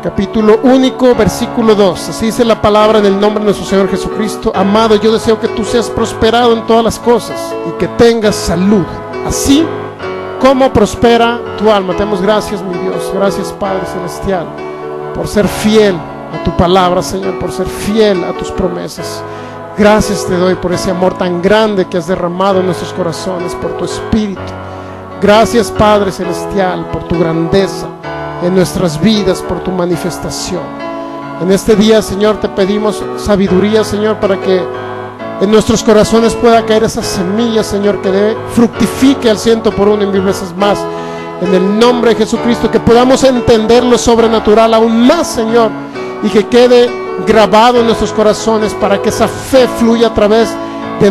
capítulo único, versículo 2. Así dice la palabra en el nombre de nuestro Señor Jesucristo. Amado, yo deseo que tú seas prosperado en todas las cosas y que tengas salud, así como prospera tu alma. Te damos gracias, mi Dios. Gracias, Padre Celestial, por ser fiel a tu palabra, Señor, por ser fiel a tus promesas. Gracias te doy por ese amor tan grande que has derramado en nuestros corazones, por tu Espíritu. Gracias, Padre Celestial, por tu grandeza en nuestras vidas, por tu manifestación. En este día, Señor, te pedimos sabiduría, Señor, para que en nuestros corazones pueda caer esa semilla, Señor, que fructifique al 100 por 1 y 1000 veces más. En el nombre de Jesucristo, que podamos entender lo sobrenatural aún más, Señor, y que quede grabado en nuestros corazones para que esa fe fluya a través de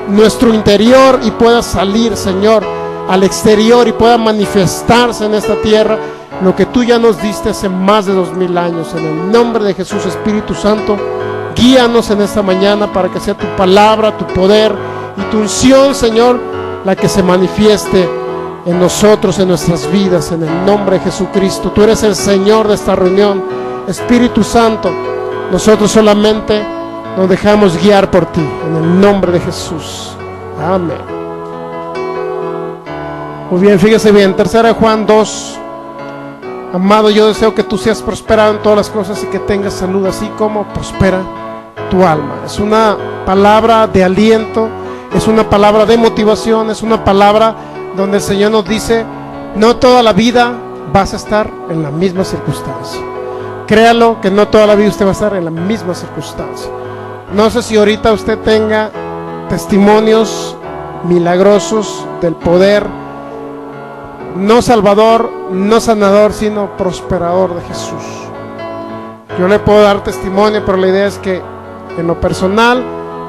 nuestro interior y pueda salir, Señor, al exterior y pueda manifestarse en esta tierra lo que tú ya nos diste hace más de 2000 años. En el nombre de Jesús, Espíritu Santo, guíanos en esta mañana para que sea tu palabra, tu poder y tu unción, Señor, la que se manifieste en nosotros, en nuestras vidas, en el nombre de Jesucristo. Tú eres el Señor de esta reunión, Espíritu Santo. Nosotros solamente nos dejamos guiar por ti, en el nombre de Jesús. Amén. Muy bien, fíjese bien, 3 Juan 2. Amado, yo deseo que tú seas prosperado en todas las cosas y que tengas salud, así como prospera tu alma. Es una palabra de aliento, es una palabra de motivación, es una palabra donde el Señor nos dice: no toda la vida vas a estar en la misma circunstancia. Créalo, que no toda la vida usted va a estar en la misma circunstancia. No sé si ahorita usted tenga testimonios milagrosos del poder, no salvador, no sanador, sino prosperador de Jesús. Yo le puedo dar testimonio, pero la idea es que en lo personal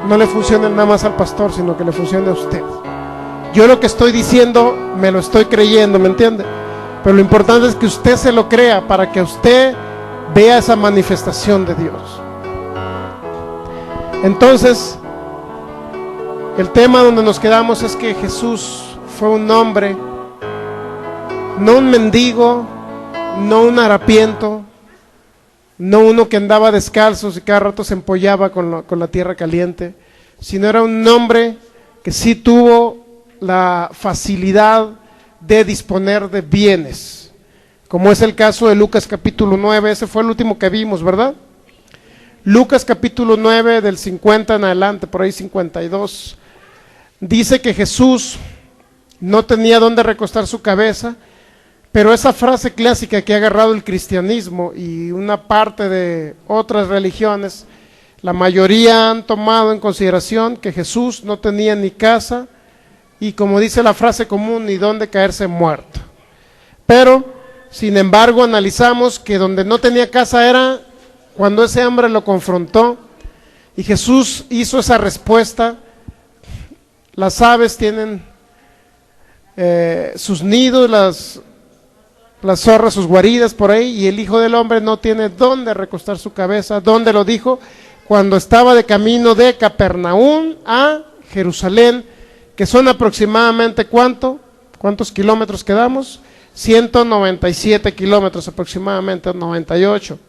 no le funcione nada más al pastor, sino que le funcione a usted. Yo lo que estoy diciendo me lo estoy creyendo, ¿me entiende? Pero lo importante es que usted se lo crea para que usted vea esa manifestación de Dios. Entonces, el tema donde nos quedamos es que Jesús fue un hombre, no un mendigo, no un harapiento, no uno que andaba descalzos y cada rato se empollaba con la tierra caliente, sino era un hombre que sí tuvo la facilidad de disponer de bienes, como es el caso de Lucas capítulo 9, ese fue el último que vimos, ¿verdad? Lucas capítulo 9 del 50 en adelante, por ahí 52, dice que Jesús no tenía dónde recostar su cabeza, pero esa frase clásica que ha agarrado el cristianismo y una parte de otras religiones, la mayoría han tomado en consideración que Jesús no tenía ni casa y, como dice la frase común, ni dónde caerse muerto. Pero, sin embargo, analizamos que donde no tenía casa era cuando ese hombre lo confrontó y Jesús hizo esa respuesta. Las aves tienen sus nidos, las zorras sus guaridas por ahí, y el Hijo del Hombre no tiene dónde recostar su cabeza. ¿Dónde lo dijo? Cuando estaba de camino de Capernaum a Jerusalén, que son aproximadamente ¿cuántos kilómetros quedamos? 197 kilómetros aproximadamente, 98,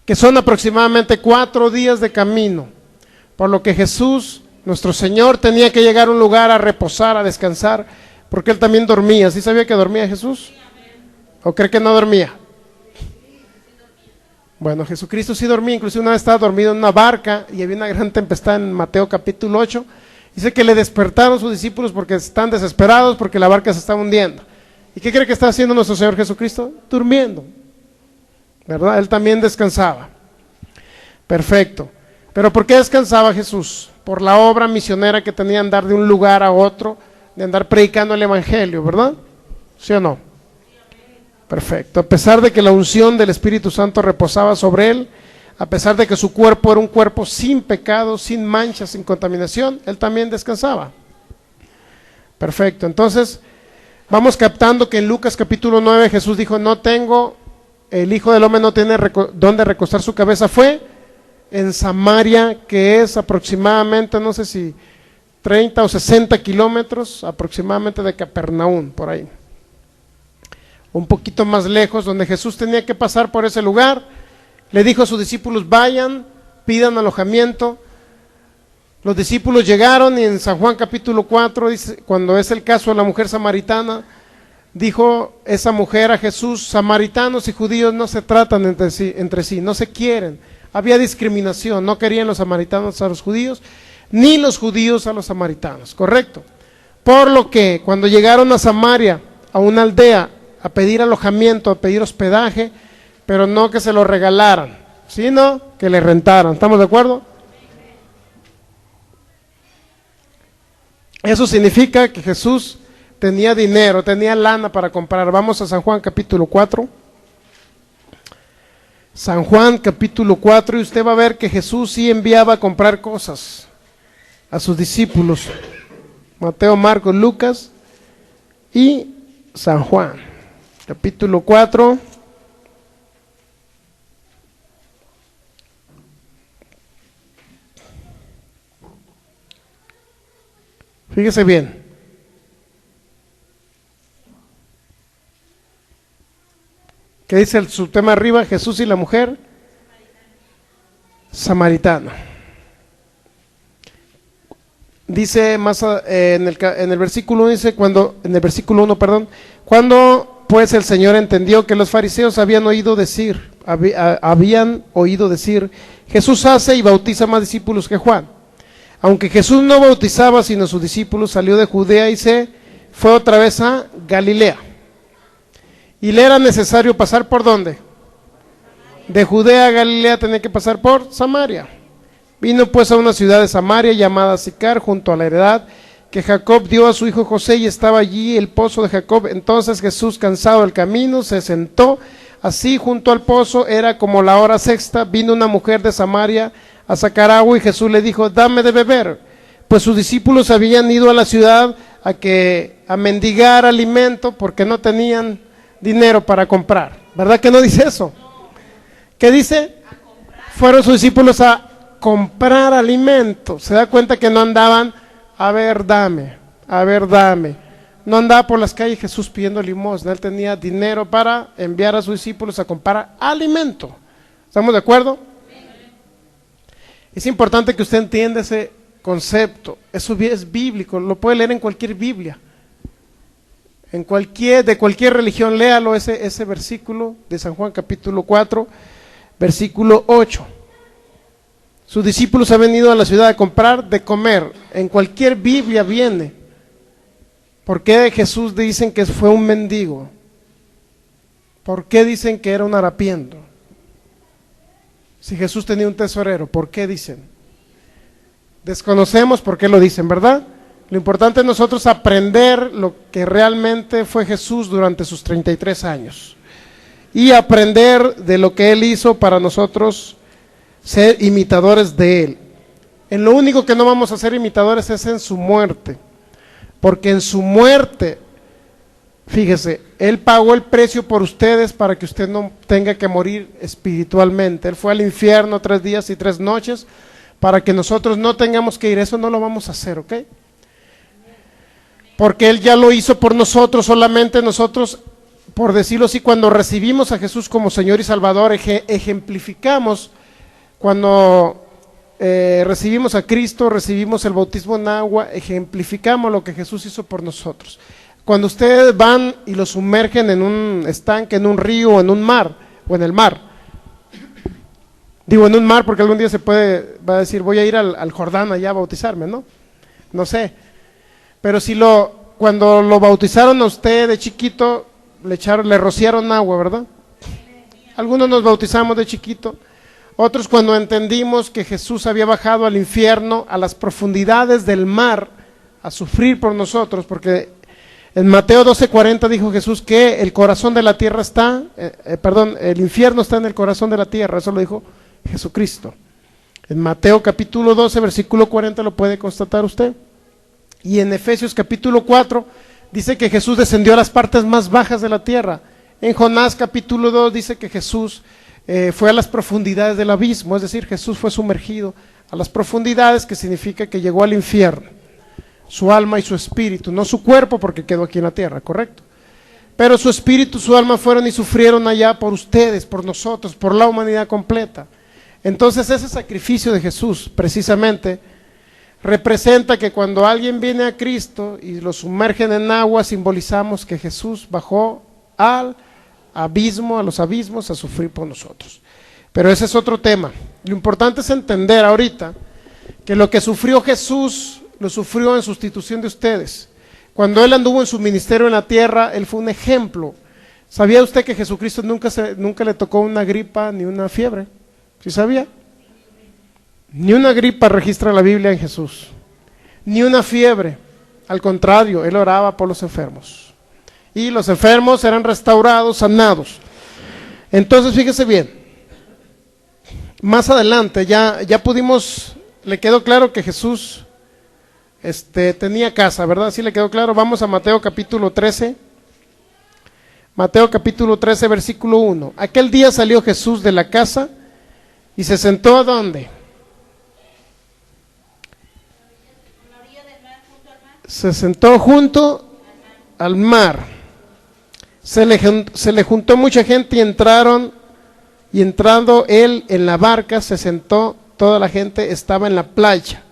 que son aproximadamente 4 días de camino, por lo que Jesús, nuestro Señor, tenía que llegar a un lugar a reposar, a descansar, porque Él también dormía. ¿Sí sabía que dormía Jesús? ¿O cree que no dormía? Bueno, Jesucristo sí dormía, inclusive una vez estaba dormido en una barca y había una gran tempestad en Mateo capítulo 8, dice que le despertaron sus discípulos porque están desesperados porque la barca se estaba hundiendo. ¿Y qué cree que está haciendo nuestro Señor Jesucristo? Durmiendo, ¿verdad? Él también descansaba. Perfecto. ¿Pero por qué descansaba Jesús? Por la obra misionera que tenía, andar de un lugar a otro, de andar predicando el evangelio, ¿verdad? ¿Sí o no? Perfecto. A pesar de que la unción del Espíritu Santo reposaba sobre él, a pesar de que su cuerpo era un cuerpo sin pecado, sin mancha, sin contaminación, él también descansaba. Perfecto. Entonces, vamos captando que en Lucas capítulo 9 Jesús dijo: el Hijo del Hombre no tiene dónde recostar su cabeza. Fue en Samaria, que es aproximadamente, no sé si 30 o 60 kilómetros aproximadamente de Capernaum, por ahí. un poquito más lejos, donde Jesús tenía que pasar por ese lugar. Le dijo a sus discípulos, vayan, pidan alojamiento. Los discípulos llegaron y en San Juan capítulo 4, dice, cuando es el caso de la mujer samaritana, dijo esa mujer a Jesús, samaritanos y judíos no se tratan entre sí, no se quieren. Había discriminación, no querían los samaritanos a los judíos, ni los judíos a los samaritanos, ¿correcto? Por lo que cuando llegaron a Samaria, a una aldea, a pedir alojamiento, a pedir hospedaje, pero no que se lo regalaran, sino que le rentaran. ¿Estamos de acuerdo? Eso significa que Jesús tenía dinero, tenía lana para comprar. Vamos a San Juan capítulo 4. San Juan capítulo 4, y usted va a ver que Jesús sí enviaba a comprar cosas a sus discípulos. Mateo, Marcos, Lucas y San Juan, capítulo 4. Fíjese bien. ¿Qué dice su tema arriba? Jesús y la mujer samaritana. Dice más en el versículo 1, dice en el versículo 1, cuando pues el Señor entendió que los fariseos habían oído decir, Jesús hace y bautiza más discípulos que Juan. Aunque Jesús no bautizaba sino sus discípulos, salió de Judea y se fue otra vez a Galilea. Y le era necesario pasar ¿por dónde? De Judea a Galilea tenía que pasar por Samaria. Vino pues a una ciudad de Samaria llamada Sicar, junto a la heredad que Jacob dio a su hijo José, y estaba allí el pozo de Jacob. Entonces Jesús, cansado del camino, se sentó así junto al pozo. Era como la hora sexta. Vino una mujer de Samaria a sacar agua, y Jesús le dijo, dame de beber, pues sus discípulos habían ido a la ciudad a mendigar alimento porque no tenían dinero para comprar. ¿Verdad que no dice eso? ¿Qué dice? Fueron sus discípulos a comprar alimento. Se da cuenta que no andaban, a ver, dame. No andaba por las calles Jesús pidiendo limosna. Él tenía dinero para enviar a sus discípulos a comprar alimento. ¿Estamos de acuerdo? Es importante que usted entienda ese concepto. Eso es bíblico, lo puede leer en cualquier Biblia. De cualquier religión, léalo ese versículo de San Juan capítulo 4, versículo 8. Sus discípulos han venido a la ciudad a comprar de comer. En cualquier Biblia viene. ¿Por qué Jesús dicen que fue un mendigo? ¿Por qué dicen que era un harapiento? Si Jesús tenía un tesorero, ¿por qué dicen? Desconocemos por qué lo dicen, ¿verdad? Lo importante es nosotros aprender lo que realmente fue Jesús durante sus 33 años y aprender de lo que Él hizo para nosotros ser imitadores de Él. En lo único que no vamos a ser imitadores es en su muerte, porque en su muerte, fíjese, Él pagó el precio por ustedes para que usted no tenga que morir espiritualmente. Él fue al infierno 3 días y 3 noches para que nosotros no tengamos que ir. Eso no lo vamos a hacer, ¿ok? Porque Él ya lo hizo por nosotros. Solamente nosotros, por decirlo así, cuando recibimos a Jesús como Señor y Salvador, ejemplificamos. Cuando recibimos a Cristo, recibimos el bautismo en agua, ejemplificamos lo que Jesús hizo por nosotros. Cuando ustedes van y lo sumergen en un estanque, en un río, o en un mar, o en el mar, digo en un mar porque algún día va a decir, voy a ir al Jordán allá a bautizarme, ¿no? No sé, pero cuando lo bautizaron a usted de chiquito, le rociaron agua, ¿verdad? Algunos nos bautizamos de chiquito, otros cuando entendimos que Jesús había bajado al infierno, a las profundidades del mar, a sufrir por nosotros, porque en Mateo 12:40 dijo Jesús que el corazón de la tierra el infierno está en el corazón de la tierra. Eso lo dijo Jesucristo. En Mateo capítulo 12, versículo 40 lo puede constatar usted. Y en Efesios capítulo 4 dice que Jesús descendió a las partes más bajas de la tierra. En Jonás capítulo 2 dice que Jesús fue a las profundidades del abismo, es decir, Jesús fue sumergido a las profundidades, que significa que llegó al infierno. Su alma y su espíritu, no su cuerpo porque quedó aquí en la tierra, ¿correcto? pero su espíritu, su alma fueron y sufrieron allá por ustedes, por nosotros, por la humanidad completa. Entonces ese sacrificio de Jesús precisamente representa que cuando alguien viene a Cristo y lo sumergen en agua, simbolizamos que Jesús bajó al abismo, a los abismos, a sufrir por nosotros. Pero ese es otro tema. Lo importante es entender ahorita que lo que sufrió Jesús, lo sufrió en sustitución de ustedes. Cuando Él anduvo en su ministerio en la tierra, Él fue un ejemplo. ¿Sabía usted que Jesucristo nunca le tocó una gripa ni una fiebre? ¿Sí sabía? Ni una gripa registra la Biblia en Jesús, ni una fiebre. Al contrario, Él oraba por los enfermos. Y los enfermos eran restaurados, sanados. Entonces, fíjese bien. Más adelante ya pudimos, le quedó claro que Jesús tenía casa, ¿verdad? ¿Sí le quedó claro? Vamos a Mateo capítulo 13. Mateo capítulo 13, versículo 1. Aquel día salió Jesús de la casa y se sentó ¿a dónde? Se sentó junto al mar. Se le juntó mucha gente y entrando él en la barca se sentó, toda la gente estaba en la playa.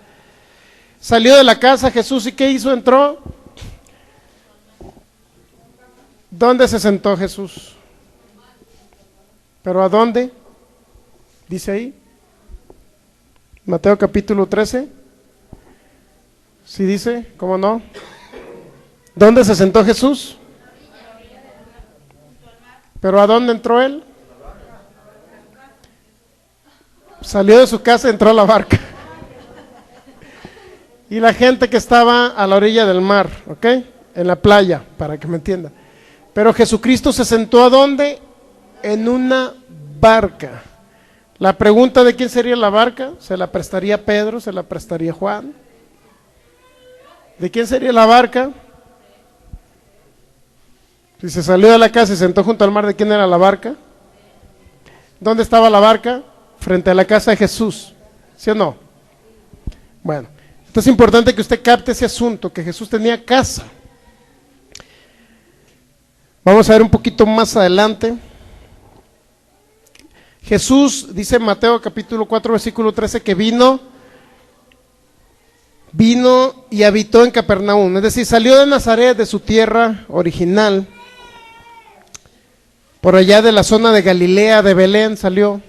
Salió de la casa Jesús y ¿qué hizo? Entró. ¿Dónde se sentó Jesús? ¿Pero a dónde? Dice ahí. Mateo capítulo 13. ¿Sí dice? ¿Cómo no? ¿Dónde se sentó Jesús? ¿Pero a dónde entró él? Salió de su casa y entró a la barca. Y la gente que estaba a la orilla del mar, ¿ok? En la playa, para que me entienda. Pero Jesucristo se sentó ¿a dónde? En una barca. La pregunta de quién sería la barca, ¿se la prestaría Pedro? ¿Se la prestaría Juan? ¿De quién sería la barca? Si se salió de la casa y se sentó junto al mar, ¿de quién era la barca? ¿Dónde estaba la barca? Frente a la casa de Jesús, ¿sí o no? Bueno, esto es importante que usted capte ese asunto, que Jesús tenía casa. Vamos a ver un poquito más adelante. Jesús, dice en Mateo capítulo 4, versículo 13, que vino y habitó en Capernaum, es decir, salió de Nazaret, de su tierra original, por allá de la zona de Galilea, de Belén salió,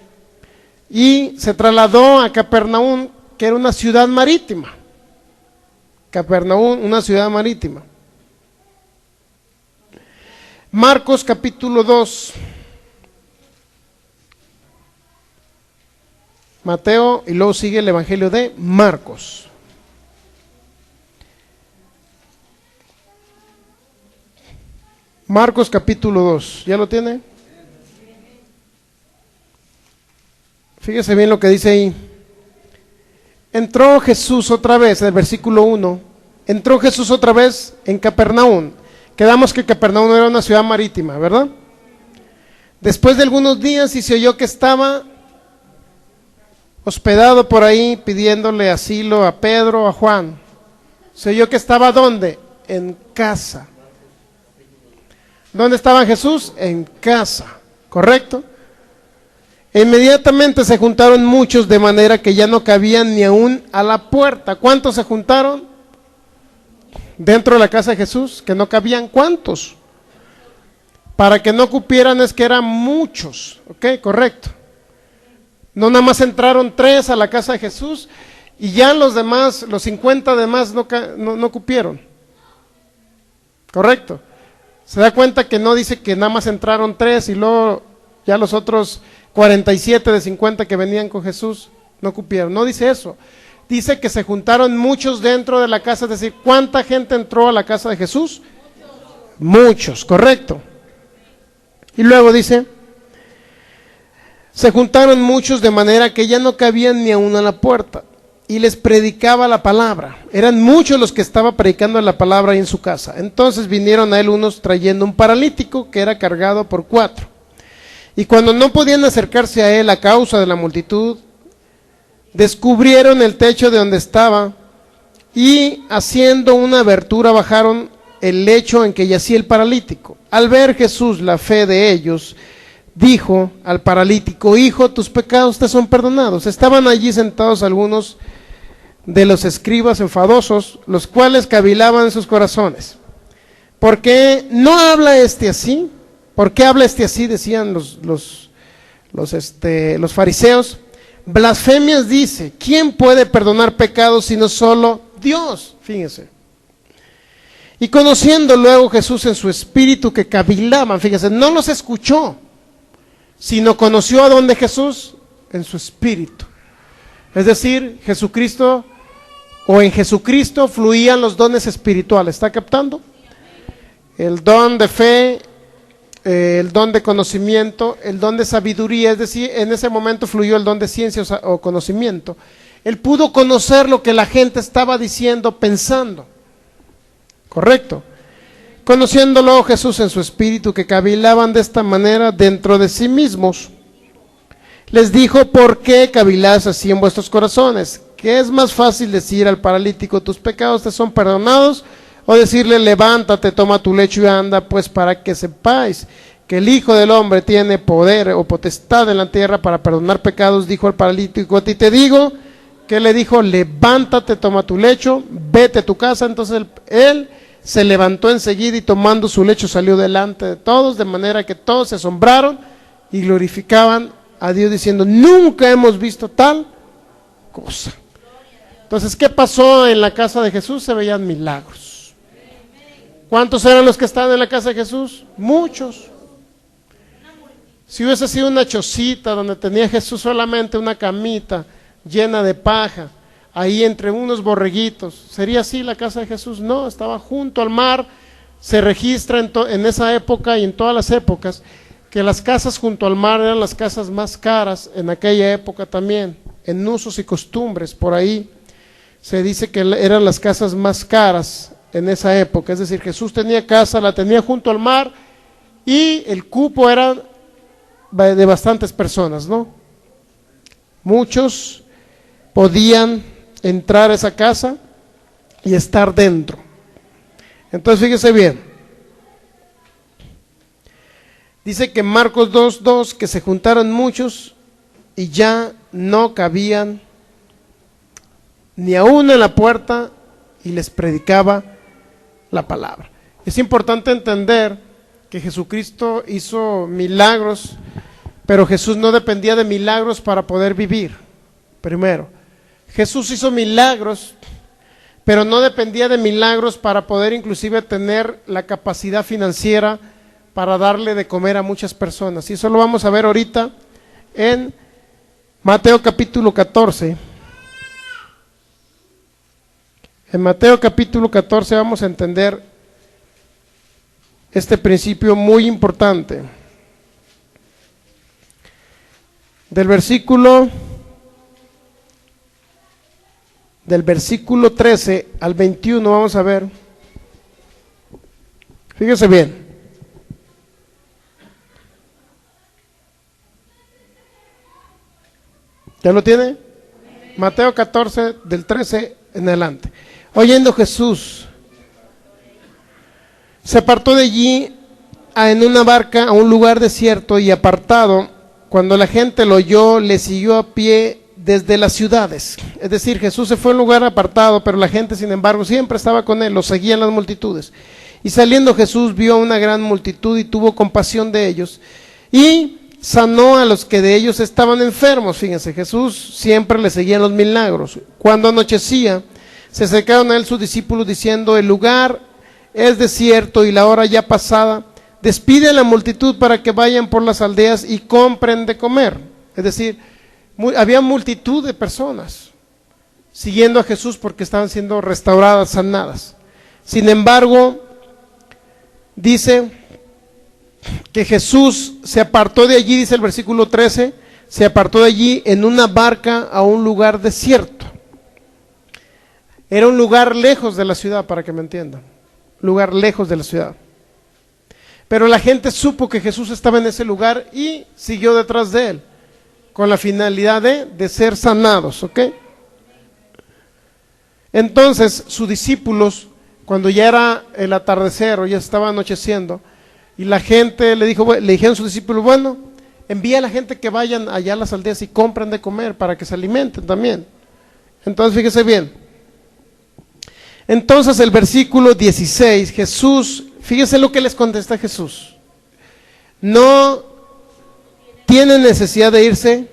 y se trasladó a Capernaum, que era una ciudad marítima. Capernaum, una ciudad marítima. Marcos capítulo 2. Mateo y luego sigue el Evangelio de Marcos. Marcos capítulo 2, ¿ya lo tiene? Fíjese bien lo que dice ahí. Entró Jesús otra vez, el versículo 1. Entró Jesús otra vez en Capernaum. Quedamos que Capernaum era una ciudad marítima, ¿verdad? Después de algunos días y se oyó que estaba hospedado por ahí pidiéndole asilo a Pedro, a Juan. Se oyó que estaba ¿dónde? En casa. ¿Dónde estaba Jesús? En casa, ¿correcto? E inmediatamente se juntaron muchos de manera que ya no cabían ni aún a la puerta. ¿Cuántos se juntaron dentro de la casa de Jesús? Que no cabían. ¿Cuántos? Para que no cupieran es que eran muchos, ¿ok? Correcto. No nada más entraron 3 a la casa de Jesús y ya los demás, los 50 demás no cupieron. ¿Correcto? Se da cuenta que no dice que nada más entraron 3 y luego ya los otros 47 de 50 que venían con Jesús no cupieron. No dice eso. Dice que se juntaron muchos dentro de la casa, es decir, ¿cuánta gente entró a la casa de Jesús? Muchos, correcto. Y luego dice, se juntaron muchos de manera que ya no cabían ni aún a la puerta. Y les predicaba la palabra. Eran muchos los que estaban predicando la palabra ahí en su casa. Entonces vinieron a él unos trayendo un paralítico que era cargado por 4. Y cuando no podían acercarse a él a causa de la multitud, descubrieron el techo de donde estaba y haciendo una abertura bajaron el lecho en que yacía el paralítico. Al ver Jesús la fe de ellos, dijo al paralítico: hijo, tus pecados te son perdonados. Estaban allí sentados algunos de los escribas enfadosos, los cuales cavilaban en sus corazones. ¿Por qué no habla este así? ¿Por qué habla este así? Decían los fariseos. Blasfemias dice. ¿Quién puede perdonar pecados sino solo Dios? Fíjense. Y conociendo luego Jesús en su espíritu que cavilaban, fíjense, no los escuchó, sino conoció a dónde Jesús, en su espíritu. Es decir, Jesucristo, o en Jesucristo fluían los dones espirituales. ¿Está captando? El don de fe, el don de conocimiento, el don de sabiduría. Es decir, en ese momento fluyó el don de ciencia o conocimiento. Él pudo conocer lo que la gente estaba diciendo, pensando. Correcto. Conociéndolo Jesús en su espíritu que cavilaban de esta manera dentro de sí mismos, les dijo: ¿por qué caviláis así en vuestros corazones? ¿Qué es más fácil decir al paralítico: tus pecados te son perdonados? O decirle: levántate, toma tu lecho y anda. Pues para que sepáis que el Hijo del Hombre tiene poder o potestad en la tierra para perdonar pecados, dijo al paralítico: a ti te digo. ¿Qué le dijo? Levántate, toma tu lecho, vete a tu casa. Entonces él se levantó enseguida y tomando su lecho salió delante de todos, de manera que todos se asombraron y glorificaban a Dios diciendo: nunca hemos visto tal cosa. Entonces, ¿qué pasó en la casa de Jesús? Se veían milagros. ¿Cuántos eran los que estaban en la casa de Jesús? Muchos. Si hubiese sido una chocita donde tenía Jesús solamente una camita llena de paja, ahí entre unos borreguitos, ¿sería así la casa de Jesús? No, estaba junto al mar. Se registra en esa época y en todas las épocas que las casas junto al mar eran las casas más caras en aquella época también, en usos y costumbres. Por ahí se dice que eran las casas más caras en esa época. Es decir, Jesús tenía casa, la tenía junto al mar, y el cupo era de bastantes personas, ¿no? Muchos podían entrar a esa casa y estar dentro. Entonces fíjese bien, dice que Marcos 2:2 que se juntaron muchos y ya no cabían ni aún en la puerta, y les predicaba la palabra. Es importante entender que Jesucristo hizo milagros, pero Jesús no dependía de milagros para poder vivir. Primero, Jesús hizo milagros, pero no dependía de milagros para poder inclusive tener la capacidad financiera para darle de comer a muchas personas. Y eso lo vamos a ver ahorita en Mateo capítulo 14. En Mateo capítulo 14 vamos a entender este principio muy importante. Del versículo 13 al 21 vamos a ver. Fíjese bien. ¿Ya lo tiene? Mateo 14 del 13 en adelante. Oyendo Jesús, se apartó de allí en una barca a un lugar desierto y apartado. Cuando la gente lo oyó, le siguió a pie desde las ciudades. Es decir, Jesús se fue a un lugar apartado, pero la gente, sin embargo, siempre estaba con él, lo seguían las multitudes. Y saliendo Jesús vio a una gran multitud y tuvo compasión de ellos y sanó a los que de ellos estaban enfermos. Fíjense, Jesús siempre le seguían los milagros. Cuando anochecía, se acercaron a él sus discípulos diciendo: el lugar es desierto y la hora ya pasada, despide a la multitud para que vayan por las aldeas y compren de comer. Es decir, había multitud de personas siguiendo a Jesús porque estaban siendo restauradas, sanadas. Sin embargo, dice que Jesús se apartó de allí, dice el versículo 13, se apartó de allí en una barca a un lugar desierto. Era un lugar lejos de la ciudad, para que me entiendan, lugar lejos de la ciudad. Pero la gente supo que Jesús estaba en ese lugar y siguió detrás de él, con la finalidad de ser sanados, ¿ok? Entonces sus discípulos cuando ya era el atardecer o ya estaba anocheciendo, y la gente le dijeron a sus discípulos, bueno, envía a la gente que vayan allá a las aldeas y compren de comer para que se alimenten también. Entonces fíjese bien. Entonces el versículo 16, Jesús, fíjese lo que les contesta Jesús. No tienen necesidad de irse,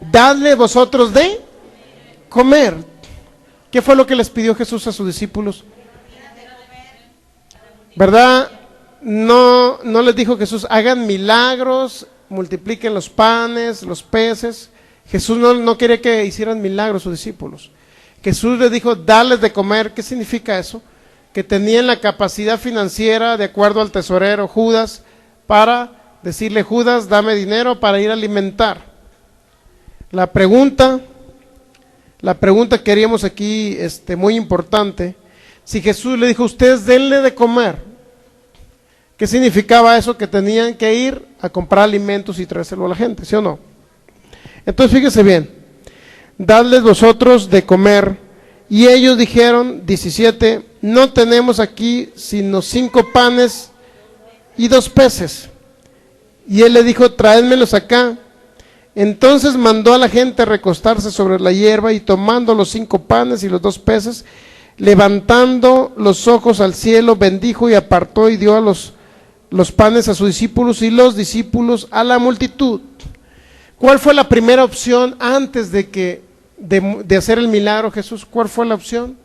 dadle vosotros de comer. ¿Qué fue lo que les pidió Jesús a sus discípulos? ¿Verdad? No les dijo Jesús, hagan milagros, multipliquen los panes, los peces. Jesús no quería que hicieran milagros sus discípulos. Jesús les dijo, darles de comer. ¿Qué significa eso? Que tenían la capacidad financiera, de acuerdo al tesorero Judas, para decirle, Judas, dame dinero para ir a alimentar. La pregunta que haríamos aquí, muy importante, si Jesús le dijo, ustedes denle de comer, ¿qué significaba eso? Que tenían que ir a comprar alimentos y traérselo a la gente, ¿sí o no? Entonces fíjese bien, dadles vosotros de comer. Y ellos dijeron, 17, no tenemos aquí sino 5 panes y 2 peces. Y él le dijo, traédmelos acá. Entonces mandó a la gente a recostarse sobre la hierba, y tomando los 5 panes y los 2 peces, levantando los ojos al cielo, bendijo y apartó y dio a los panes a sus discípulos y los discípulos a la multitud. ¿Cuál fue la primera opción antes de hacer el milagro Jesús? ¿Cuál fue la opción?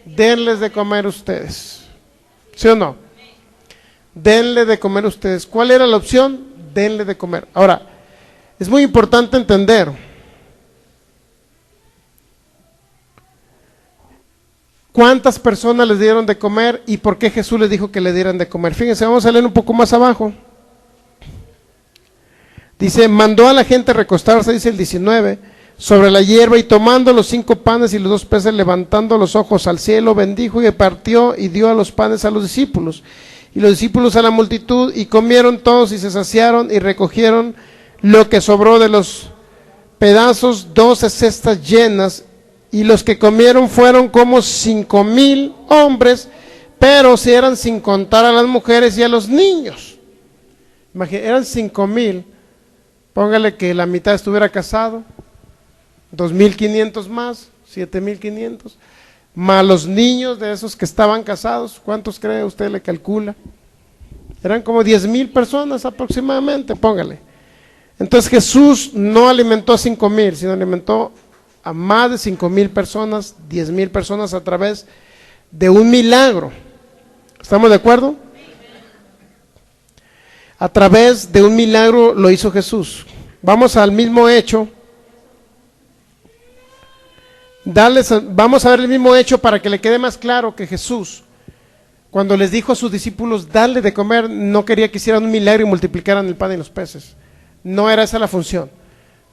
Denles de comer ustedes. ¿Sí o no? Denle de comer ustedes. ¿Cuál era la opción? Denle de comer. Ahora, es muy importante entender cuántas personas les dieron de comer y por qué Jesús les dijo que le dieran de comer. Fíjense, vamos a leer un poco más abajo. Dice, mandó a la gente a recostarse, dice el 19, sobre la hierba, y tomando los 5 panes y los 2 peces, levantando los ojos al cielo, bendijo y partió y dio a los panes a los discípulos, y los discípulos a la multitud, y comieron todos y se saciaron, y recogieron lo que sobró de los pedazos, 12 cestas llenas, y los que comieron fueron como 5,000 hombres, pero si eran sin contar a las mujeres y a los niños. Eran 5,000, póngale que la mitad estuviera casado, 2,500 más, 7,500, más los niños de esos que estaban casados. ¿Cuántos cree usted le calcula? Eran como 10,000 personas aproximadamente, póngale. Entonces Jesús no alimentó a 5,000, sino alimentó a más de 5,000 personas, 10,000 personas a través de un milagro. ¿Estamos de acuerdo? A través de un milagro lo hizo Jesús. Vamos al mismo hecho. Vamos a ver el mismo hecho para que le quede más claro que Jesús, cuando les dijo a sus discípulos, darle de comer, no quería que hicieran un milagro y multiplicaran el pan y los peces. No era esa la función.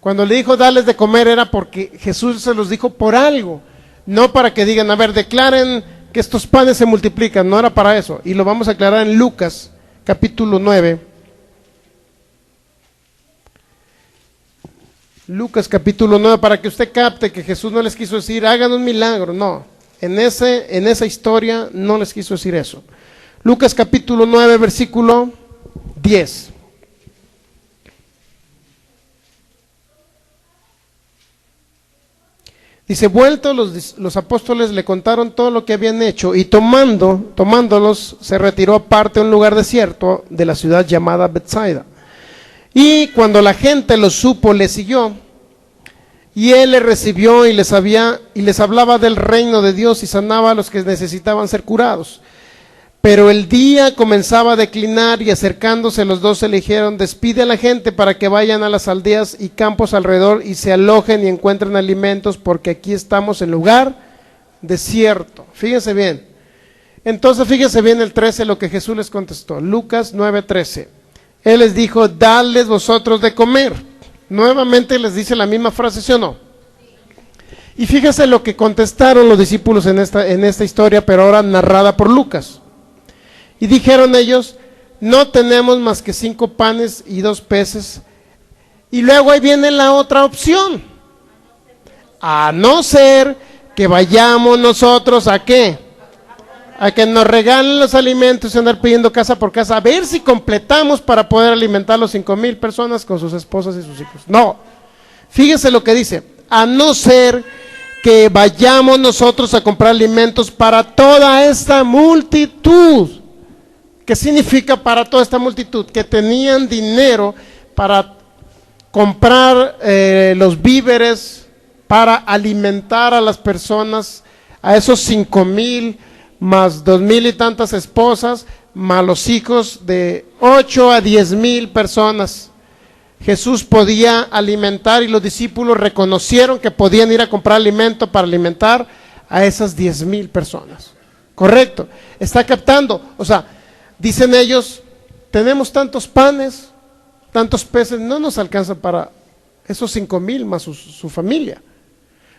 Cuando le dijo darles de comer era porque Jesús se los dijo por algo, no para que digan, a ver, declaren que estos panes se multiplican, no era para eso. Y lo vamos a aclarar en Lucas capítulo 9. Lucas capítulo 9, para que usted capte que Jesús no les quiso decir, hagan un milagro, no. En esa historia no les quiso decir eso. Lucas capítulo 9, versículo 10. Dice, vueltos los apóstoles le contaron todo lo que habían hecho, y tomándolos se retiró aparte a un lugar desierto de la ciudad llamada Betsaida. Y cuando la gente lo supo, le siguió, y él les recibió y les hablaba del reino de Dios y sanaba a los que necesitaban ser curados. Pero el día comenzaba a declinar, y acercándose los 12 le dijeron, despide a la gente para que vayan a las aldeas y campos alrededor y se alojen y encuentren alimentos, porque aquí estamos en lugar desierto. Fíjense bien. Entonces fíjense bien el 13, lo que Jesús les contestó. Lucas 9:13. Él les dijo, dadles vosotros de comer. Nuevamente les dice la misma frase, ¿sí o no? Y fíjense lo que contestaron los discípulos en esta historia, pero ahora narrada por Lucas. Y dijeron ellos, no tenemos más que 5 panes y 2 peces. Y luego ahí viene la otra opción. A no ser que vayamos nosotros, ¿a qué? a que nos regalen los alimentos y andar pidiendo casa por casa, a ver si completamos para poder alimentar a los 5,000 personas con sus esposas y sus hijos. No, fíjese lo que dice, a no ser que vayamos nosotros a comprar alimentos para toda esta multitud. ¿Qué significa para toda esta multitud? Que tenían dinero para comprar los víveres, para alimentar a las personas, a esos 5,000 más 2,000 y tantas esposas, más los hijos, de 8 a 10,000 personas. Jesús podía alimentar y los discípulos reconocieron que podían ir a comprar alimento para alimentar a esas 10,000 personas. Correcto, está captando. O sea, dicen ellos, tenemos tantos panes, tantos peces, no nos alcanza para esos 5,000 más su familia.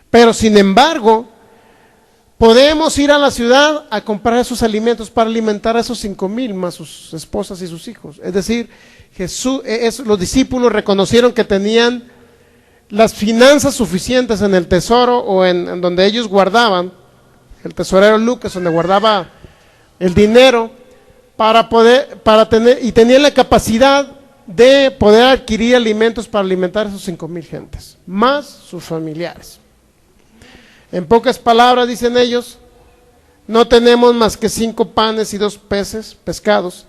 Pero sin embargo, podemos ir a la ciudad a comprar esos alimentos para alimentar a esos 5,000 más sus esposas y sus hijos. Es decir, los discípulos reconocieron que tenían las finanzas suficientes en el tesoro o en donde ellos guardaban, el tesorero Lucas, donde guardaba el dinero, para tener, y tenían la capacidad de poder adquirir alimentos para alimentar a esos 5,000 gentes, más sus familiares. En pocas palabras, dicen ellos, no tenemos más que 5 panes y 2 peces, pescados,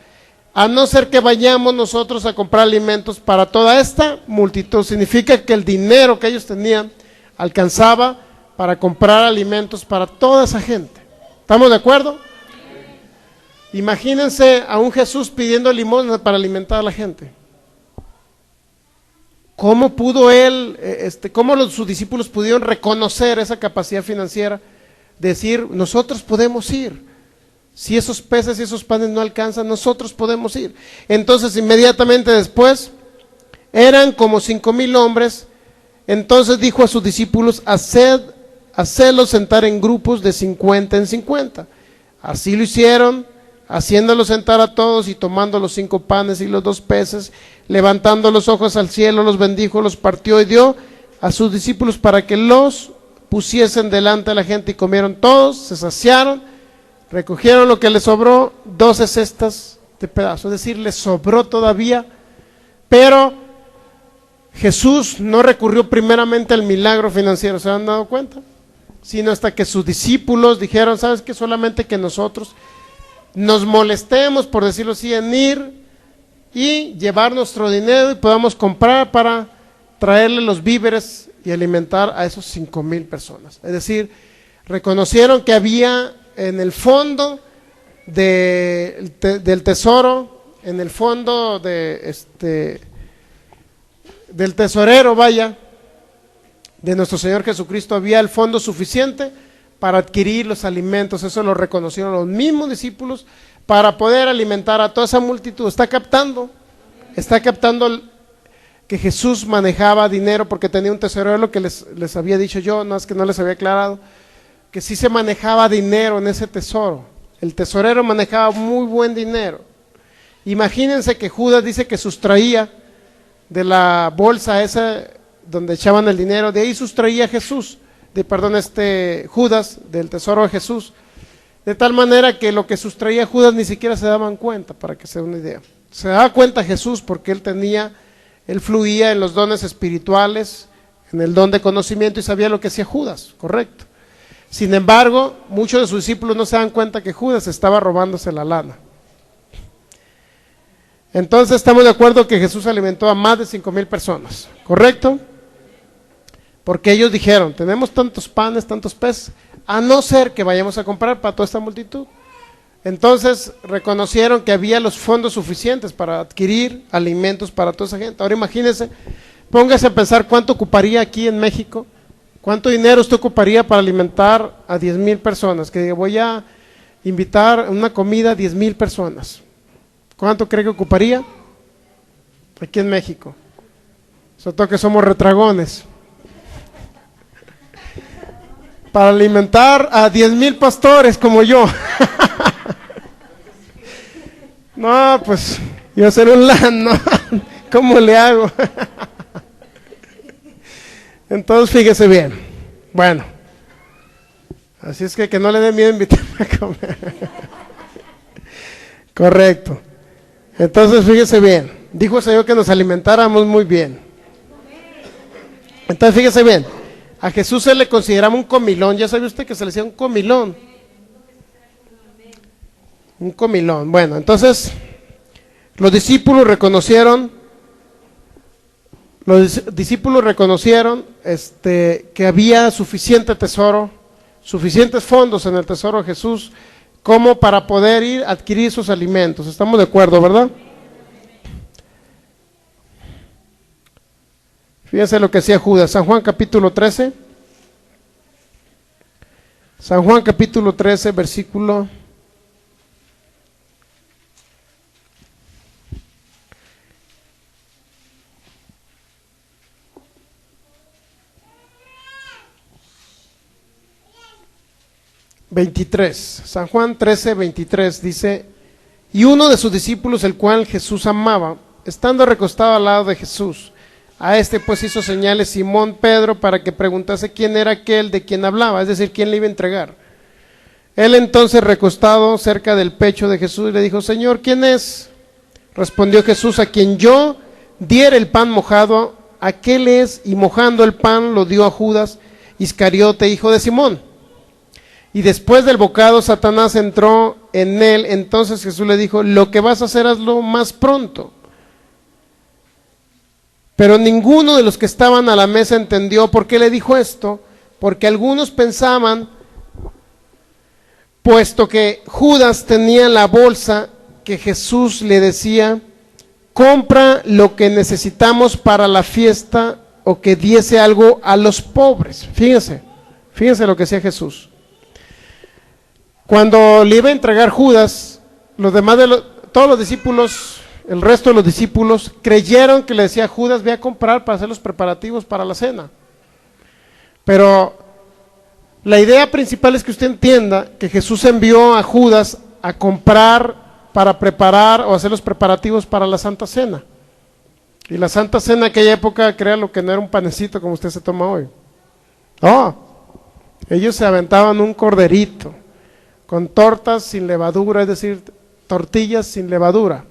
a no ser que vayamos nosotros a comprar alimentos para toda esta multitud. Significa que el dinero que ellos tenían alcanzaba para comprar alimentos para toda esa gente. ¿Estamos de acuerdo? Imagínense a un Jesús pidiendo limosna para alimentar a la gente. ¿Cómo pudo él, cómo sus discípulos pudieron reconocer esa capacidad financiera? Decir, nosotros podemos ir. Si esos peces y esos panes no alcanzan, nosotros podemos ir. Entonces, inmediatamente después, eran como 5,000 hombres. Entonces dijo a sus discípulos, hacedlos sentar en grupos de 50 en 50. Así lo hicieron, haciéndolos sentar a todos y tomando los 5 panes y los 2 peces, levantando los ojos al cielo, los bendijo, los partió y dio a sus discípulos para que los pusiesen delante de la gente, y comieron todos, se saciaron, recogieron lo que les sobró, 12 cestas de pedazos, es decir, les sobró todavía, pero Jesús no recurrió primeramente al milagro financiero, ¿se han dado cuenta? Sino hasta que sus discípulos dijeron, ¿sabes qué? Solamente que nosotros nos molestemos, por decirlo así, en ir y llevar nuestro dinero y podamos comprar para traerle los víveres y alimentar a esos 5,000 personas. Es decir, reconocieron que había en el fondo del tesoro, en el fondo del tesorero, de nuestro Señor Jesucristo, había el fondo suficiente para adquirir los alimentos. Eso lo reconocieron los mismos discípulos para poder alimentar a toda esa multitud. Está captando que Jesús manejaba dinero porque tenía un tesorero, lo que les había dicho yo, no es que no les había aclarado, que sí se manejaba dinero en ese tesoro. El tesorero manejaba muy buen dinero. Imagínense que Judas dice que sustraía de la bolsa esa donde echaban el dinero, de ahí sustraía Judas del tesoro de Jesús, de tal manera que lo que sustraía Judas ni siquiera se daban cuenta, para que se den una idea. Se daba cuenta Jesús porque él fluía en los dones espirituales, en el don de conocimiento, y sabía lo que hacía Judas, correcto. Sin embargo, muchos de sus discípulos no se dan cuenta que Judas estaba robándose la lana. Entonces estamos de acuerdo que Jesús alimentó a más de 5,000 personas, ¿correcto? Porque ellos dijeron, tenemos tantos panes, tantos peces, a no ser que vayamos a comprar para toda esta multitud. Entonces reconocieron que había los fondos suficientes para adquirir alimentos para toda esa gente. Ahora imagínense, póngase a pensar cuánto ocuparía aquí en México, cuánto dinero usted ocuparía para alimentar a 10,000 personas, que voy a invitar a una comida a 10,000 personas. ¿Cuánto cree que ocuparía aquí en México? Sobre todo que somos retragones. Para alimentar a 10,000 pastores como yo. No, pues yo seré un LAN, ¿no? ¿Cómo le hago? Entonces fíjese bien. Bueno, Así es que no le dé miedo invitarme a comer. Correcto. Entonces fíjese bien, dijo el Señor que nos alimentáramos muy bien. Entonces fíjese bien, a Jesús se le consideraba un comilón. Ya sabe usted que se le decía un comilón. Un comilón. Bueno, entonces los discípulos reconocieron que había suficiente tesoro, suficientes fondos en el tesoro de Jesús como para poder ir a adquirir sus alimentos. ¿Estamos de acuerdo, verdad? Fíjense lo que hacía Judas. San Juan capítulo 13. San Juan capítulo 13, versículo 23. San Juan 13, 23 dice: y uno de sus discípulos, el cual Jesús amaba, estando recostado al lado de Jesús, a este pues hizo señales Simón Pedro para que preguntase quién era aquel de quien hablaba, es decir, quién le iba a entregar. Él entonces, recostado cerca del pecho de Jesús, le dijo: Señor, ¿quién es? Respondió Jesús: a quien yo diera el pan mojado, aquel es. Y mojando el pan lo dio a Judas Iscariote, hijo de Simón. Y después del bocado Satanás entró en él. Entonces Jesús le dijo: lo que vas a hacer, hazlo más pronto. Pero ninguno de los que estaban a la mesa entendió por qué le dijo esto, porque algunos pensaban, puesto que Judas tenía en la bolsa, que Jesús le decía: compra lo que necesitamos para la fiesta, o que diese algo a los pobres. Fíjense lo que decía Jesús. Cuando le iba a entregar Judas, todos los discípulos, el resto de los discípulos, creyeron que le decía a Judas: ve a comprar para hacer los preparativos para la cena. Pero la idea principal es que usted entienda que Jesús envió a Judas a comprar para preparar o hacer los preparativos para la Santa Cena. Y la Santa Cena en aquella época, créalo que no era un panecito como usted se toma hoy. No, ellos se aventaban un corderito con tortas sin levadura, es decir, tortillas sin levadura,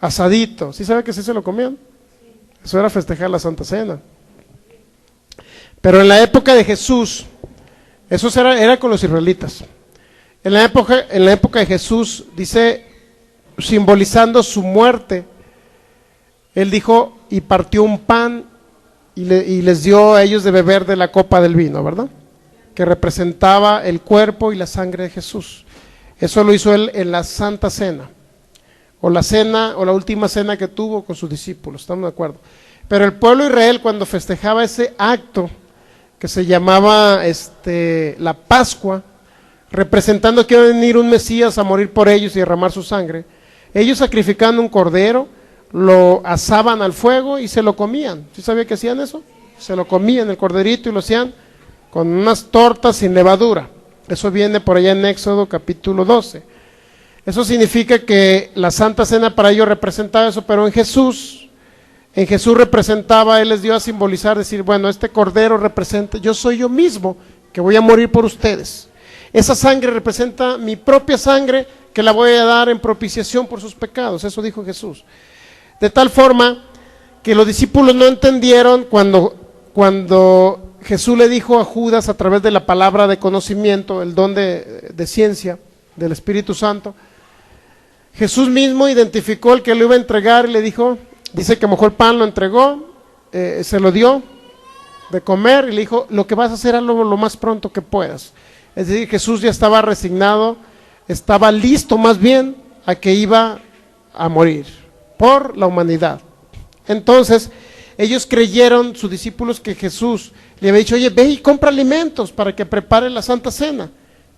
asadito. ¿Sí sabe que sí se lo comían? Eso era festejar la Santa Cena. Pero en la época de Jesús, eso era con los israelitas. En la época de Jesús, dice, simbolizando su muerte, él dijo: y partió un pan y les dio a ellos de beber de la copa del vino, ¿verdad? Que representaba el cuerpo y la sangre de Jesús. Eso lo hizo él en la Santa Cena, o la última cena que tuvo con sus discípulos. ¿Estamos de acuerdo? Pero el pueblo de Israel, cuando festejaba ese acto que se llamaba la Pascua, representando que iba a venir un Mesías a morir por ellos y derramar su sangre, ellos sacrificaban un cordero, lo asaban al fuego y se lo comían. ¿Sí sabía que hacían eso? Se lo comían el corderito y lo hacían con unas tortas sin levadura. Eso viene por allá en Éxodo capítulo 12. Eso significa que la Santa Cena para ellos representaba eso, pero en Jesús representaba, él les dio a simbolizar, decir: bueno, este cordero representa, yo soy yo mismo que voy a morir por ustedes. Esa sangre representa mi propia sangre, que la voy a dar en propiciación por sus pecados. Eso dijo Jesús. De tal forma que los discípulos no entendieron cuando Jesús le dijo a Judas, a través de la palabra de conocimiento, el don de ciencia del Espíritu Santo, Jesús mismo identificó el que lo iba a entregar y le dijo, dice que mojó el pan, lo entregó, se lo dio de comer y le dijo: lo que vas a hacer, hazlo lo más pronto que puedas. Es decir, Jesús ya estaba resignado, estaba listo más bien a que iba a morir por la humanidad. Entonces ellos creyeron, sus discípulos, que Jesús le había dicho: oye, ve y compra alimentos para que prepare la Santa Cena,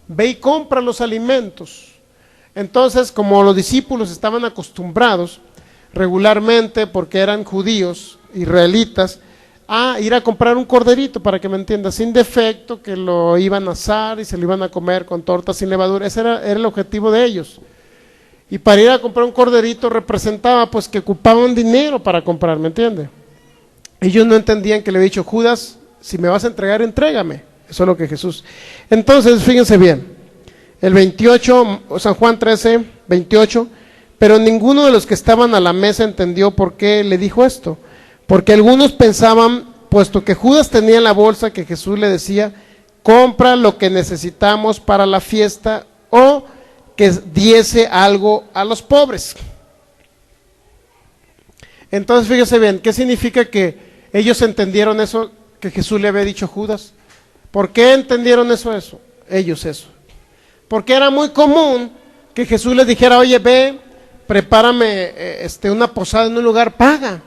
ve y compra los alimentos. Entonces, como los discípulos estaban acostumbrados regularmente, porque eran judíos, israelitas, a ir a comprar un corderito, para que me entienda, sin defecto, que lo iban a asar y se lo iban a comer con tortas sin levadura. Ese era el objetivo de ellos. Y para ir a comprar un corderito representaba pues que ocupaban dinero para comprar, ¿me entiende? Ellos no entendían que le había dicho: Judas, si me vas a entregar, entrégame. Eso es lo que Jesús. Entonces, fíjense bien, el 28, San Juan 13, 28, pero ninguno de los que estaban a la mesa entendió por qué le dijo esto, porque algunos pensaban, puesto que Judas tenía en la bolsa, que Jesús le decía, compra lo que necesitamos para la fiesta, o que diese algo a los pobres. Entonces, fíjese bien, ¿qué significa que ellos entendieron eso que Jesús le había dicho a Judas? ¿Por qué entendieron eso? Ellos eso. Porque era muy común que Jesús les dijera, oye, ve, prepárame una posada en un lugar, paga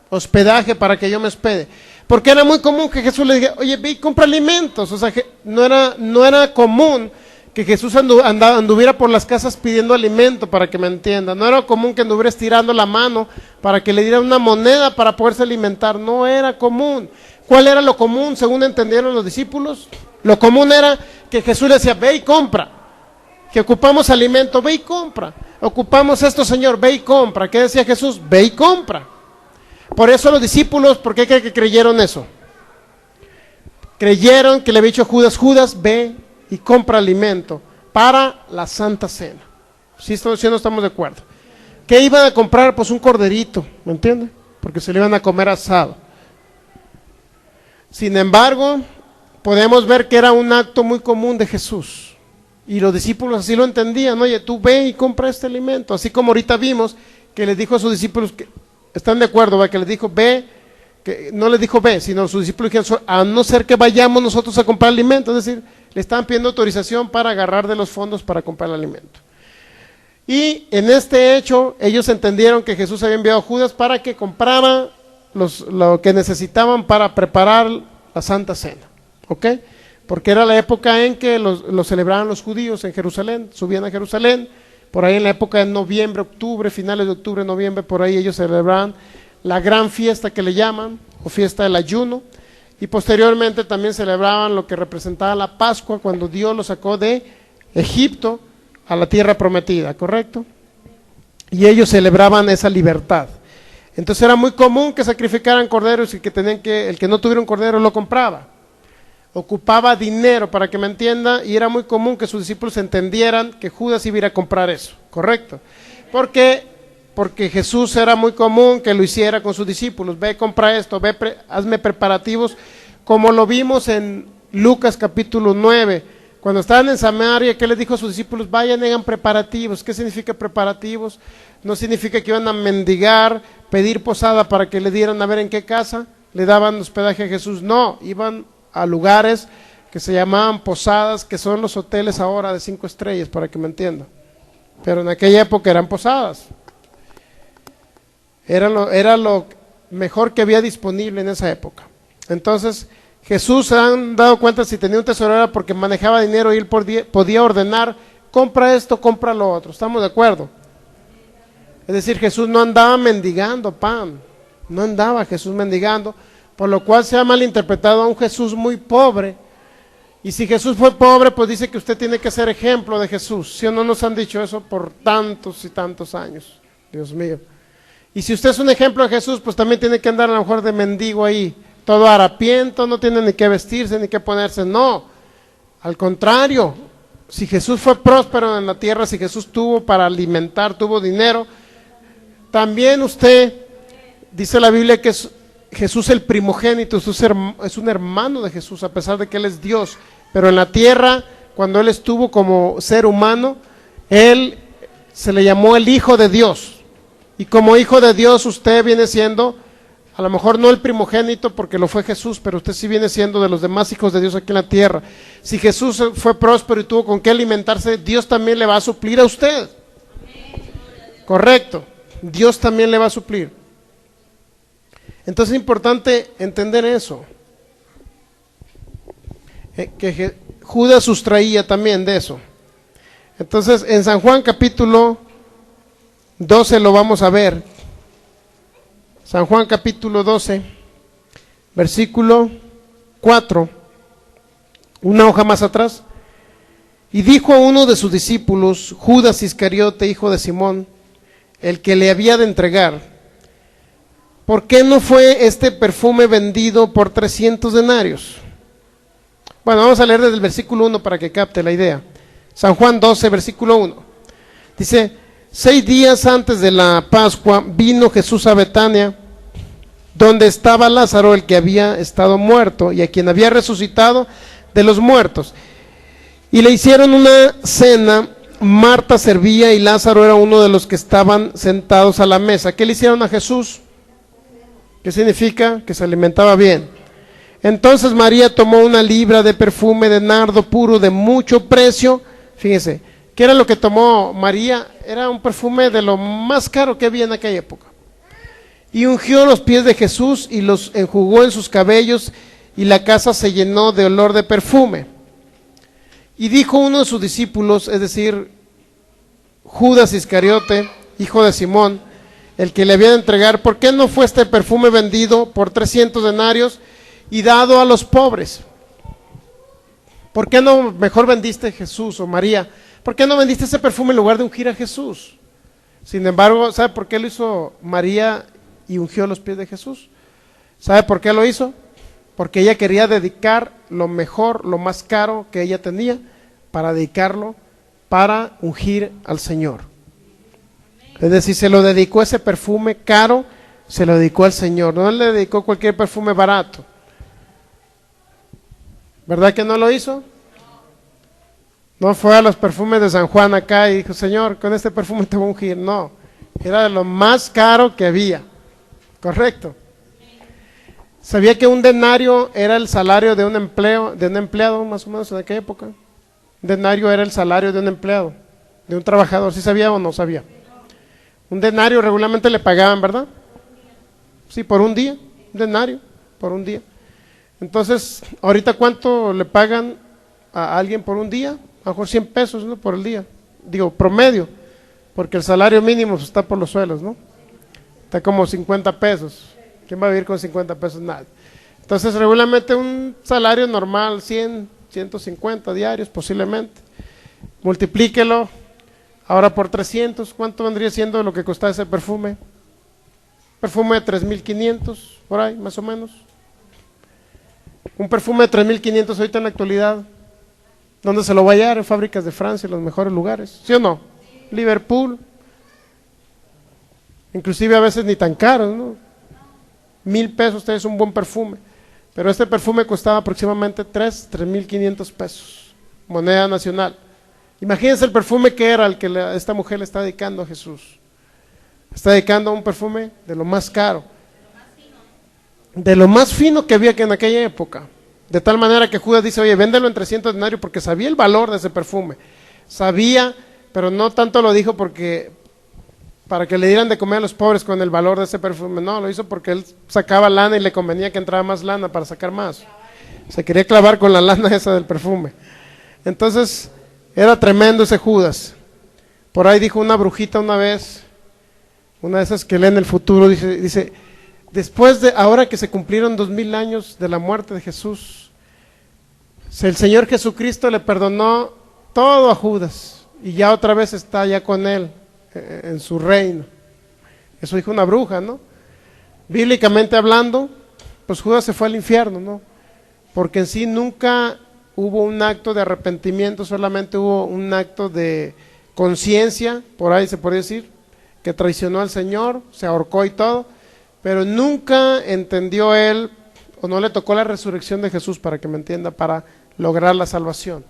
hospedaje para que yo me hospede. Porque era muy común que Jesús le dijera, oye, ve y compra alimentos. O sea, que no era común que Jesús anduviera por las casas pidiendo alimento, para que me entiendan. No era común que anduviera estirando la mano para que le dieran una moneda para poderse alimentar. No era común. ¿Cuál era lo común según entendieron los discípulos? Lo común era que Jesús le decía, ve y compra. Que ocupamos alimento, ve y compra. Ocupamos esto, Señor, ve y compra. ¿Qué decía Jesús? Ve y compra. Por eso los discípulos, ¿por qué creen que creyeron eso? Creyeron que le había dicho Judas, ve y compra alimento para la Santa Cena. ¿Sí no estamos de acuerdo? ¿Qué iban a comprar? Pues un corderito, ¿me entienden? Porque se le iban a comer asado. Sin embargo, podemos ver que era un acto muy común de Jesús. Y los discípulos así lo entendían. Oye, tú ve y compra este alimento. Así como ahorita vimos que les dijo a sus discípulos, que están de acuerdo, ¿va? Que les dijo, ve, que no les dijo ve, sino sus discípulos dijeron, a no ser que vayamos nosotros a comprar alimento. Es decir, le estaban pidiendo autorización para agarrar de los fondos para comprar el alimento. Y en este hecho, ellos entendieron que Jesús había enviado a Judas para que comprara lo que necesitaban para preparar la Santa Cena. ¿Ok? Porque era la época en que lo celebraban los judíos en Jerusalén, subían a Jerusalén, por ahí en la época de noviembre, octubre, finales de octubre, noviembre, por ahí ellos celebraban la gran fiesta que le llaman, o fiesta del ayuno, y posteriormente también celebraban lo que representaba la Pascua, cuando Dios los sacó de Egipto a la tierra prometida, ¿correcto? Y ellos celebraban esa libertad. Entonces era muy común que sacrificaran corderos y que el que no tuviera un cordero lo compraba. Ocupaba dinero, para que me entienda, y era muy común que sus discípulos entendieran que Judas iba a ir a comprar eso, ¿correcto? Porque Jesús era muy común que lo hiciera con sus discípulos, ve, compra esto, ve, hazme preparativos, como lo vimos en Lucas capítulo 9, cuando estaban en Samaria, ¿qué les dijo a sus discípulos? Vayan, hagan preparativos. ¿Qué significa preparativos? No significa que iban a mendigar, pedir posada para que le dieran a ver en qué casa le daban hospedaje a Jesús, no, iban a lugares que se llamaban posadas, que son los hoteles ahora de 5 estrellas, para que me entiendan, pero en aquella época eran posadas, era lo mejor que había disponible en esa época. Entonces Jesús, se han dado cuenta, si tenía un tesorero era porque manejaba dinero y él podía ordenar, compra esto, compra lo otro. ¿Estamos de acuerdo? Es decir, Jesús no andaba mendigando pan, no andaba Jesús mendigando, por lo cual se ha malinterpretado a un Jesús muy pobre. Y si Jesús fue pobre, pues dice que usted tiene que ser ejemplo de Jesús. ¿Sí o no nos han dicho eso por tantos y tantos años? Dios mío. Y si usted es un ejemplo de Jesús, pues también tiene que andar a lo mejor de mendigo ahí, todo harapiento, no tiene ni que vestirse, ni que ponerse. No, al contrario, si Jesús fue próspero en la tierra, si Jesús tuvo para alimentar, tuvo dinero, también usted, dice la Biblia que es Jesús el primogénito, es un hermano de Jesús, a pesar de que Él es Dios, pero en la tierra, cuando Él estuvo como ser humano, Él se le llamó el Hijo de Dios, y como Hijo de Dios usted viene siendo, a lo mejor no el primogénito porque lo fue Jesús, pero usted sí viene siendo de los demás hijos de Dios aquí en la tierra. Si Jesús fue próspero y tuvo con qué alimentarse, Dios también le va a suplir a usted. Correcto, Dios también le va a suplir. Entonces es importante entender eso, que Judas sustraía también de eso. Entonces en San Juan capítulo 12 lo vamos a ver. San Juan capítulo 12, versículo 4, una hoja más atrás. Y dijo a uno de sus discípulos, Judas Iscariote, hijo de Simón, el que le había de entregar, ¿por qué no fue este perfume vendido por 300 denarios? Bueno, vamos a leer desde el versículo 1 para que capte la idea. San Juan 12, versículo 1. Dice, 6 días antes de la Pascua vino Jesús a Betania, donde estaba Lázaro, el que había estado muerto y a quien había resucitado de los muertos. Y le hicieron una cena. Marta servía y Lázaro era uno de los que estaban sentados a la mesa. ¿Qué le hicieron a Jesús? ¿Qué significa? Que se alimentaba bien. Entonces María tomó una libra de perfume de nardo puro de mucho precio. Fíjense, ¿qué era lo que tomó María? Era un perfume de lo más caro que había en aquella época. Y ungió los pies de Jesús y los enjugó en sus cabellos, y la casa se llenó de olor de perfume. Y dijo uno de sus discípulos, es decir, Judas Iscariote, hijo de Simón, el que le había de entregar, ¿por qué no fue este perfume vendido por 300 denarios y dado a los pobres? ¿Por qué no mejor vendiste Jesús o María? ¿Por qué no vendiste ese perfume en lugar de ungir a Jesús? Sin embargo, ¿sabe por qué lo hizo María y ungió los pies de Jesús? ¿Sabe por qué lo hizo? Porque ella quería dedicar lo mejor, lo más caro que ella tenía, para dedicarlo, para ungir al Señor. Es decir, se lo dedicó ese perfume caro, se lo dedicó al Señor, no le dedicó cualquier perfume barato. ¿Verdad que no lo hizo? No fue a los perfumes de San Juan acá y dijo, Señor, con este perfume te voy a ungir. No, era de lo más caro que había. ¿Correcto? ¿Sabía que un denario era el salario de un empleado más o menos en aquella época? Un denario era el salario de un empleado, de un trabajador. ¿Sí sabía o no sabía? Un denario regularmente le pagaban, ¿verdad? Sí, por un día, un denario, por un día. Entonces, ahorita ¿cuánto le pagan a alguien por un día? A lo mejor 100 pesos, ¿no? Por el día. Digo, promedio, porque el salario mínimo está por los suelos, ¿no? Está como 50 pesos. ¿Quién va a vivir con 50 pesos? Nadie. Entonces, regularmente un salario normal, 100, 150 diarios posiblemente. Multiplíquelo ahora por 300. ¿Cuánto vendría siendo lo que costaba ese perfume? Perfume de 3,500, por ahí, más o menos. Un perfume de 3,500 ahorita en la actualidad, ¿dónde se lo va a hallar? En fábricas de Francia, en los mejores lugares. ¿Sí o no? Liverpool. Inclusive a veces ni tan caros, ¿no? 1,000 pesos es un buen perfume, pero este perfume costaba aproximadamente 3,500 pesos, moneda nacional. Imagínense el perfume que era el que esta mujer le está dedicando a Jesús. Está dedicando un perfume de lo más caro, de lo más fino que había que en aquella época, de tal manera que Judas dice, oye, véndelo en 300 denarios, porque sabía el valor de ese perfume, sabía, pero no tanto lo dijo porque para que le dieran de comer a los pobres con el valor de ese perfume. No, lo hizo porque él sacaba lana y le convenía que entrara más lana para sacar más. Se quería clavar con la lana esa del perfume. Entonces, era tremendo ese Judas. Por ahí dijo una brujita una vez, una de esas que leen el futuro, dice, después de, ahora que se cumplieron 2000 años de la muerte de Jesús, el Señor Jesucristo le perdonó todo a Judas y ya otra vez está ya con él en su reino. Eso dijo una bruja, ¿no? Bíblicamente hablando, pues Judas se fue al infierno, ¿no? Porque en sí nunca hubo un acto de arrepentimiento, solamente hubo un acto de conciencia, por ahí se podría decir, que traicionó al Señor, se ahorcó y todo, pero nunca entendió él, o no le tocó la resurrección de Jesús, para que me entienda, para lograr la salvación.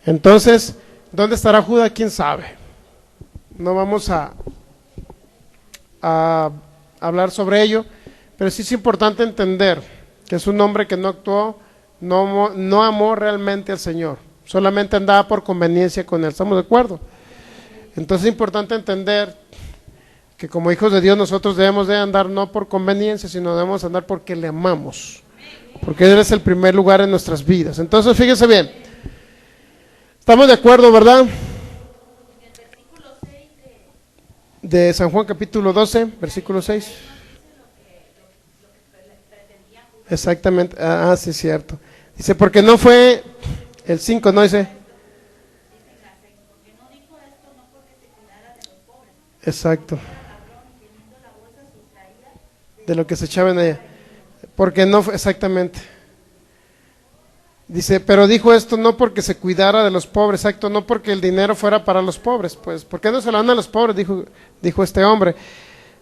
Entonces, ¿dónde estará Judas? ¿Quién sabe? No vamos a hablar sobre ello, pero sí es importante entender que es un hombre que no actuó, no amó realmente al Señor, solamente andaba por conveniencia con él. ¿Estamos de acuerdo? Entonces es importante entender que como hijos de Dios nosotros debemos de andar no por conveniencia, sino debemos andar porque le amamos, porque Él es el primer lugar en nuestras vidas. Entonces fíjense bien, ¿estamos de acuerdo, verdad? De San Juan capítulo 12, versículo 6. Exactamente, sí, es cierto. Dice, porque no fue el 5, ¿no? Dice. Exacto. De lo que se echaba en ella. Porque no fue, exactamente. Dice, pero dijo esto no porque se cuidara de los pobres, exacto, no porque el dinero fuera para los pobres, pues, ¿por qué no se lo dan a los pobres? Dijo este hombre,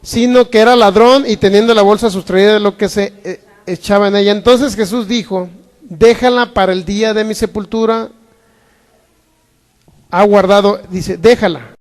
sino que era ladrón y teniendo la bolsa sustraída de lo que se echaba en ella. Entonces Jesús dijo, déjala para el día de mi sepultura, ha guardado, dice, déjala.